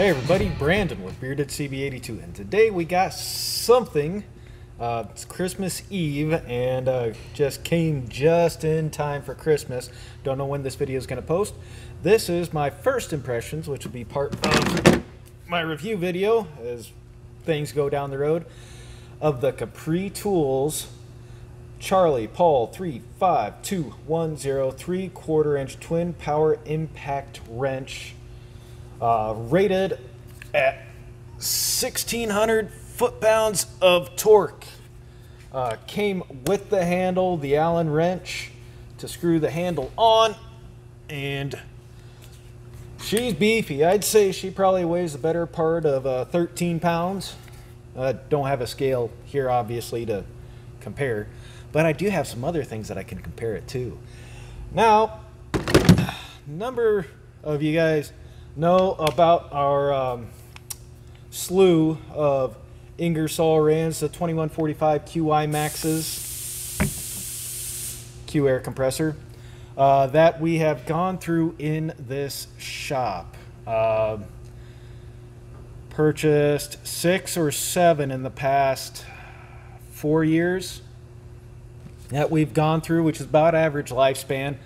Hey everybody, Brandon with Bearded CB82, and today we got something. It's Christmas Eve, and just came just in time for Christmas. Don't know when this video is going to post. This is my first impressions, which will be part of my review video as things go down the road, of the Capri Tools Charlie Paul 35210 3/4 inch twin power impact wrench. Rated at 1,600 foot-pounds of torque. Came with the handle, the Allen wrench to screw the handle on, and she's beefy. I'd say she probably weighs the better part of 13 pounds. Don't have a scale here, obviously, to compare, but I do have some other things that I can compare it to. Now, a number of you guys know about our slew of Ingersoll Rands, the 2145 QI Maxes, Q air compressor, that we have gone through in this shop. Purchased 6 or 7 in the past 4 years that we've gone through, which is about average lifespan.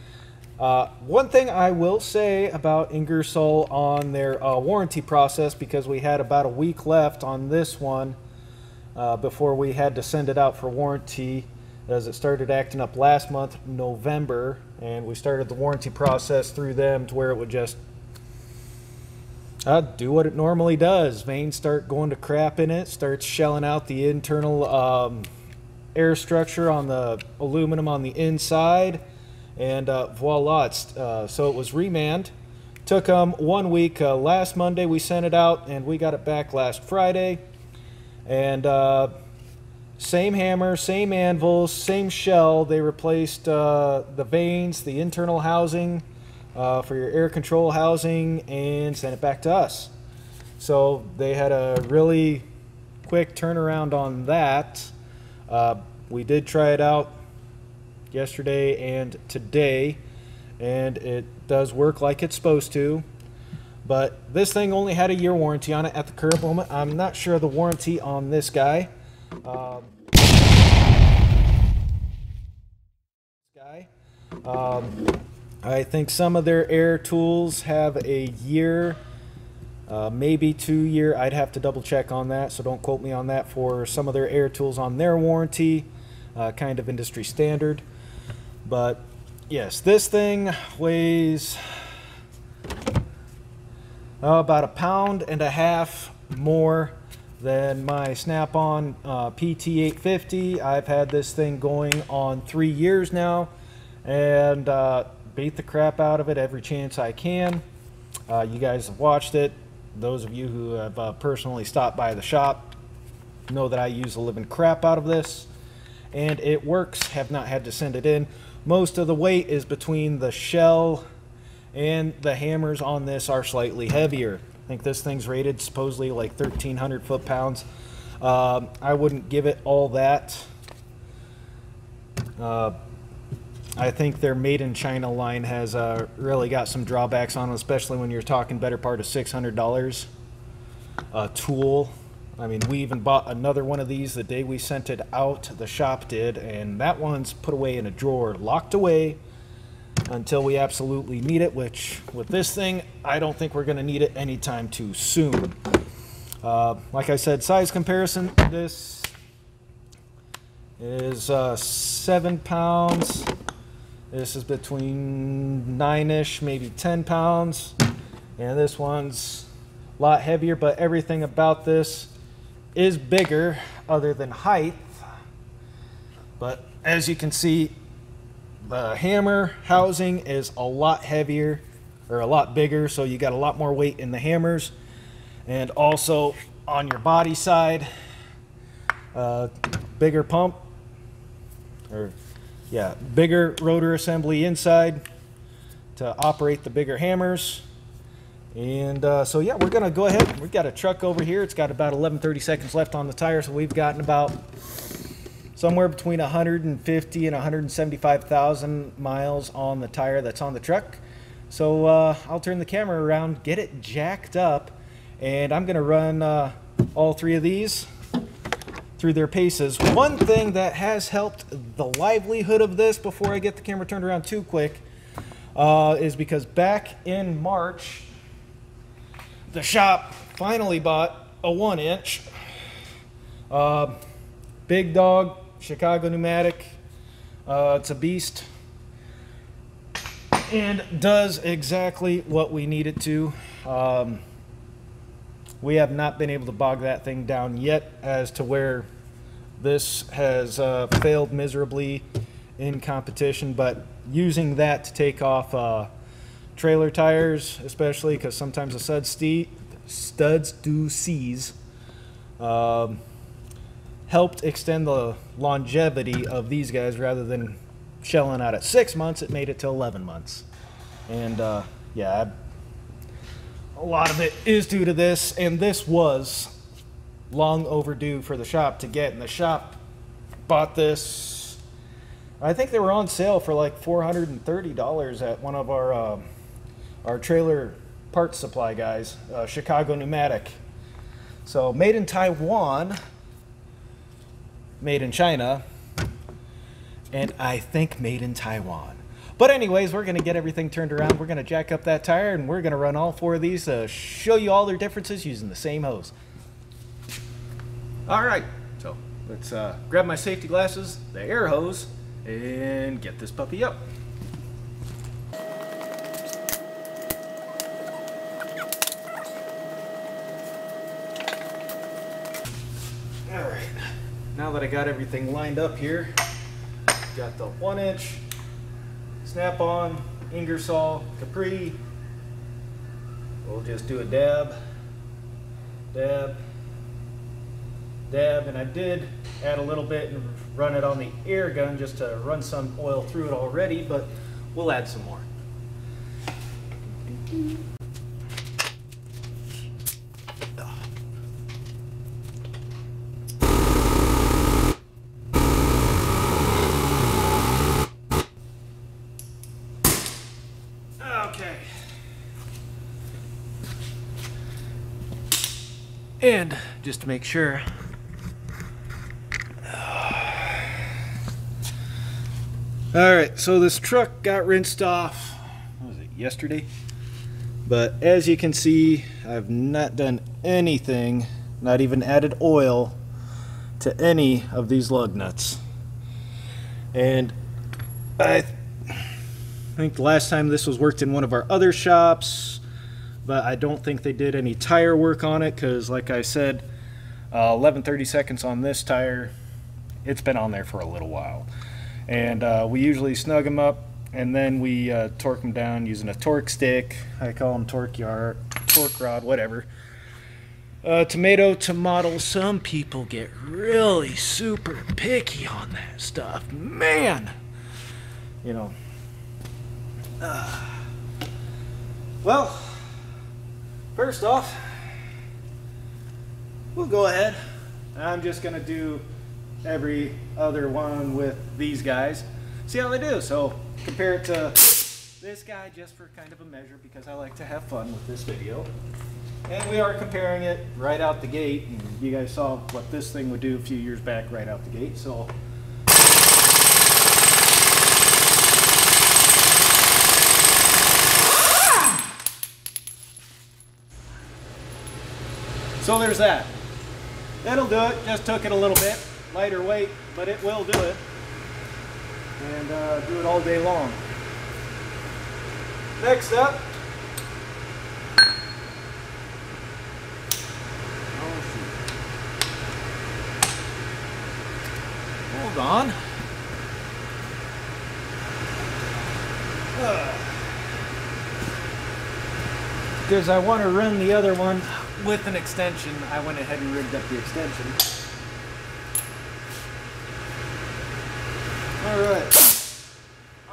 One thing I will say about Ingersoll on their warranty process, because we had about a week left on this one before we had to send it out for warranty, as it started acting up last month, November, and we started the warranty process through them to where it would just do what it normally does. Vanes start going to crap in it, starts shelling out the internal air structure on the aluminum on the inside. And voila, so it was remanded. Took 1 week. Last Monday we sent it out, and we got it back last Friday. And same hammer, same anvils, same shell. They replaced the vanes, the internal housing for your air control housing, and sent it back to us. So they had a really quick turnaround on that. We did try it out yesterday and today, and it does work like it's supposed to, but this thing only had a year warranty on it at the current moment. I'm not sure of the warranty on this guy. I think some of their air tools have a year, maybe 2 year. I'd have to double check on that, so don't quote me on that for some of their air tools on their warranty. Kind of industry standard. But yes, this thing weighs about 1.5 pounds more than my Snap-on PT850. I've had this thing going on 3 years now, and beat the crap out of it every chance I can. You guys have watched it. Those of you who have personally stopped by the shop know that I use the living crap out of this, and it works. Have not had to send it in. Most of the weight is between the shell, and the hammers on this are slightly heavier. I think this thing's rated supposedly like 1,300 foot-pounds. I wouldn't give it all that. I think their Made in China line has really got some drawbacks on it, especially when you're talking better part of $600 a tool. I mean, we even bought another one of these the day we sent it out, the shop did, and that one's put away in a drawer, locked away until we absolutely need it, which with this thing, I don't think we're going to need it anytime too soon. Like I said, size comparison, this is 7 pounds. This is between 9-ish, maybe 10 pounds. And this one's a lot heavier, but everything about this is bigger other than height. But as you can see, the hammer housing is a lot heavier, or a lot bigger, so you got a lot more weight in the hammers. And also on your body side, bigger pump, or yeah, bigger rotor assembly inside to operate the bigger hammers. And so yeah, we're gonna go ahead. We've got a truck over here. It's got about 11-30 seconds left on the tire, so we've gotten about somewhere between 150 and 175,000 miles on the tire that's on the truck. So I'll turn the camera around, get it jacked up, and I'm going to run all 3 of these through their paces. One thing that has helped the livelihood of this, before I get the camera turned around too quick, is because back in March, the shop finally bought a 1-inch big dog Chicago pneumatic. It's a beast and does exactly what we need it to. We have not been able to bog that thing down yet as to where this has failed miserably in competition, but using that to take off trailer tires, especially because sometimes the studs do seize, helped extend the longevity of these guys. Rather than shelling out at 6 months, it made it to 11 months. And yeah, a lot of it is due to this, and this was long overdue for the shop to get. And the shop bought this, I think they were on sale for like $430 at one of our trailer parts supply guys, Chicago Pneumatic. So made in Taiwan, made in China, and I think made in Taiwan. But anyways, we're going to get everything turned around. We're going to jack up that tire, and we're going to run all 4 of these to show you all their differences using the same hose. All right, so let's grab my safety glasses, the air hose, and get this puppy up. All right, now that I got everything lined up here, got the 1-inch snap-on Ingersoll Capri. We'll just do a dab, dab, dab, and I did add a little bit and run it on the air gun just to run some oil through it already, but we'll add some more. Okay. And just to make sure, alright, so this truck got rinsed off, what was it, yesterday? But as you can see, I've not done anything, not even added oil to any of these lug nuts. And I think the last time this was worked in one of our other shops, but I don't think they did any tire work on it because, like I said, 11-30 seconds on this tire, it's been on there for a little while. And we usually snug them up, and then we torque them down using a torque stick. I call them torque rod, whatever. Tomato model. Some people get really super picky on that stuff. Man, you know. Well, first off, we'll go ahead. I'm just going to do every other one with these guys. See how they do. So compare it to this guy just for kind of a measure because I like to have fun with this video. And we are comparing it right out the gate. And you guys saw what this thing would do a few years back right out the gate. So there's that. It'll do it. Just took it a little bit. Lighter weight, but it will do it. And do it all day long. Next up. Oh, shoot. Hold on. Because I want to run the other one with an extension. I went ahead and rigged up the extension. Alright.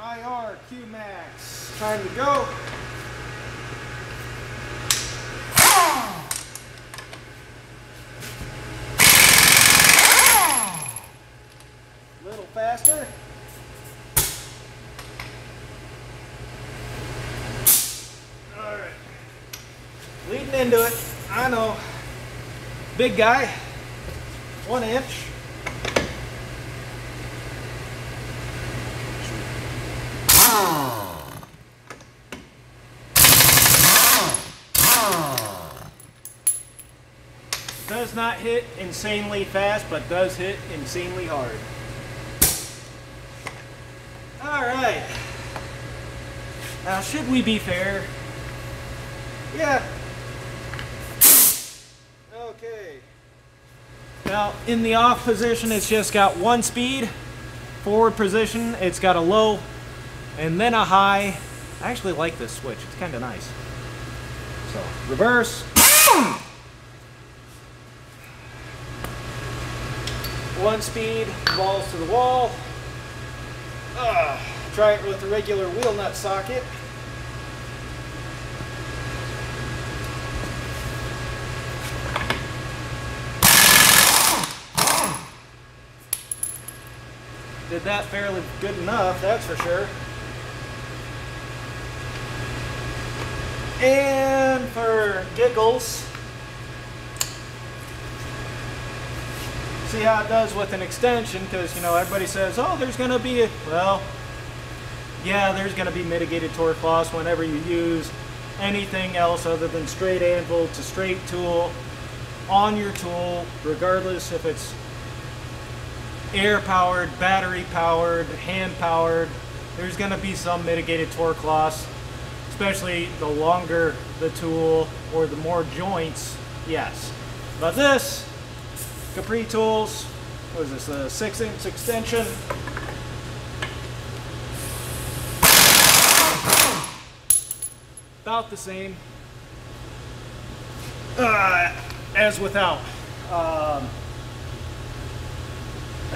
IR Q-Max. Time to go. A little faster. Alright. Leading into it. I know. Big guy. 1 inch. Does not hit insanely fast, but does hit insanely hard. Alright. Now, should we be fair? Yeah. Okay. Now, in the off position, it's just got 1 speed. Forward position, it's got a low and then a high. I actually like this switch. It's kind of nice. So, reverse. 1 speed, balls to the wall. Try it with a regular wheel nut socket. Did that fairly good enough, that's for sure. And for giggles, see how it does with an extension, because, you know, everybody says, oh, there's going to be a, well, yeah, there's going to be mitigated torque loss whenever you use anything else other than straight anvil to straight tool on your tool, regardless if it's air powered, battery powered, hand powered. There's going to be some mitigated torque loss, especially the longer the tool or the more joints, yes. But this Capri Tools, what is this, a 6-inch extension? About the same as without. I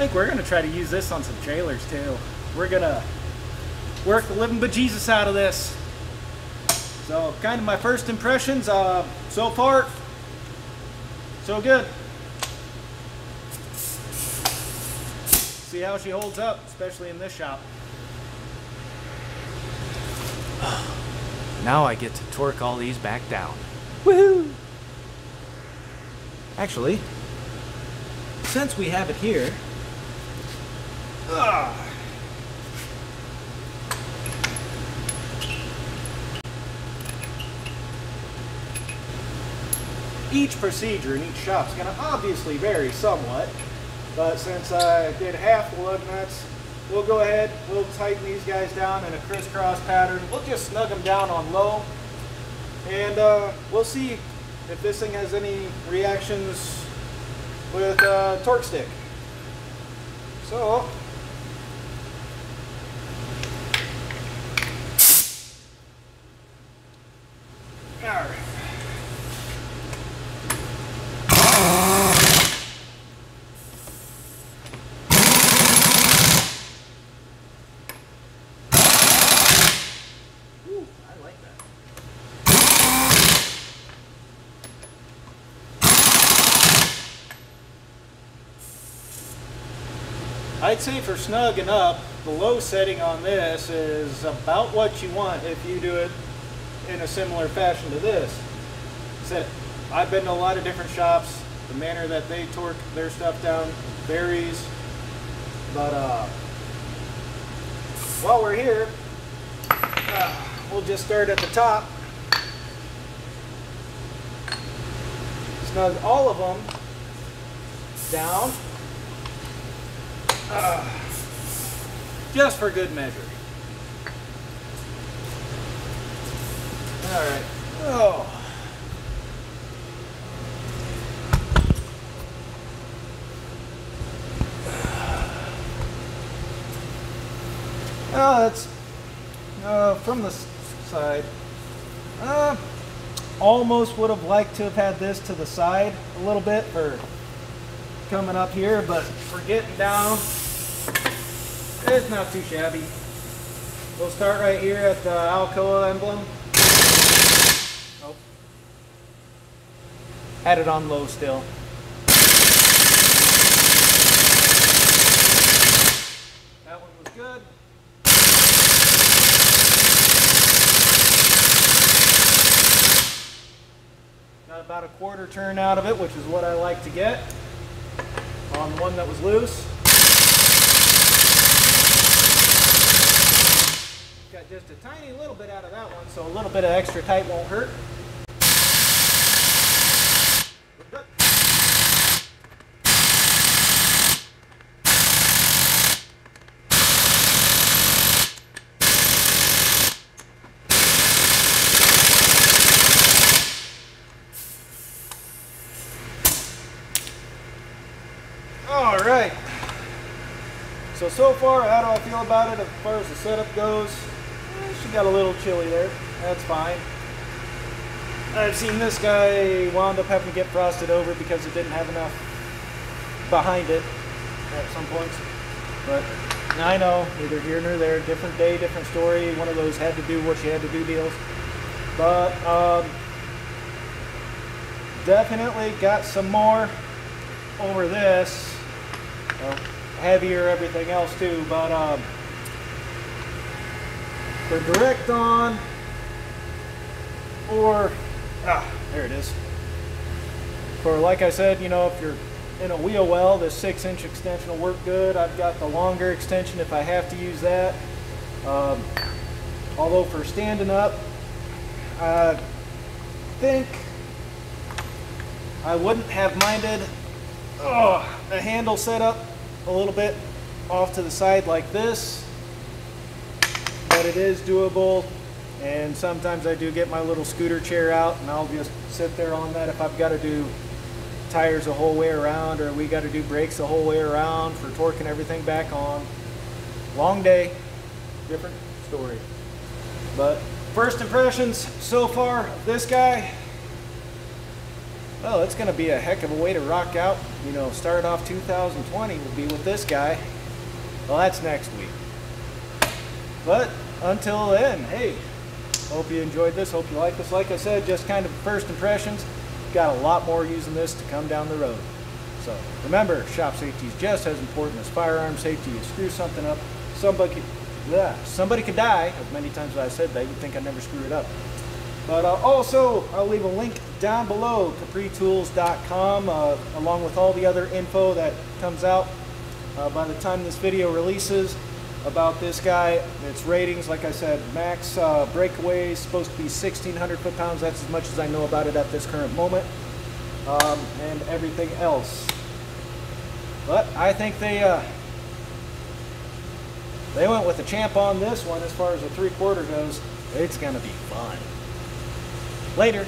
think we're going to try to use this on some trailers too. We're going to work the living bejesus out of this. So, kind of my first impressions. So far, so good. See how she holds up, especially in this shop. Now I get to torque all these back down. Woohoo! Actually, since we have it here, each procedure in each shop is going to obviously vary somewhat, but since I did half the lug nuts, we'll go ahead, we'll tighten these guys down in a crisscross pattern. We'll just snug them down on low, and we'll see if this thing has any reactions with torque stick. So, alright. I'd say for snugging up, the low setting on this is about what you want if you do it in a similar fashion to this. So, I've been to a lot of different shops. The manner that they torque their stuff down varies. But while we're here, we'll just start at the top. Snug all of them down. Just for good measure. Alright. Oh. Oh, that's from the side. Almost would have liked to have had this to the side a little bit for coming up here, but for getting down, it's not too shabby. We'll start right here at the Alcoa emblem. Nope. Had it on low still. That one was good. Got about a quarter turn out of it, which is what I like to get on the one that was loose. Got just a tiny little bit out of that one, so a little bit of extra tight won't hurt. Alright, so far, how do I feel about it as far as the setup goes? She got a little chilly there, that's fine. I've seen this guy wound up having to get frosted over because it didn't have enough behind it at some points. But I know, neither here nor there, different day, different story, one of those had to do what you had to do deals. But definitely got some more over this. Well, heavier, everything else too, but for direct on, or there it is. For, like I said, you know, if you're in a wheel well, this 6-inch extension will work good. I've got the longer extension if I have to use that. Although for standing up, I think I wouldn't have minded the handle set up a little bit off to the side like this, but it is doable. And sometimes I do get my little scooter chair out and I'll just sit there on that if I've got to do tires the whole way around, or we got to do brakes the whole way around for torquing everything back on. Long day, different story. But first impressions so far of this guy, well, it's going to be a heck of a way to rock out. You know, start off 2020 will be with this guy. Well, that's next week. But until then, hey, hope you enjoyed this. Hope you like this. Like I said, just kind of first impressions. Got a lot more using this to come down the road. So remember, shop safety is just as important as firearm safety. You screw something up, somebody could die. As many times as I said that, you'd think I'd never screw it up. But also, I'll leave a link down below, capritools.com, along with all the other info that comes out by the time this video releases about this guy. Its ratings, like I said, max breakaway is supposed to be 1,600 foot-pounds. That's as much as I know about it at this current moment, and everything else. But I think they went with the champ on this one as far as the 3/4 goes. It's gonna be fun. Later.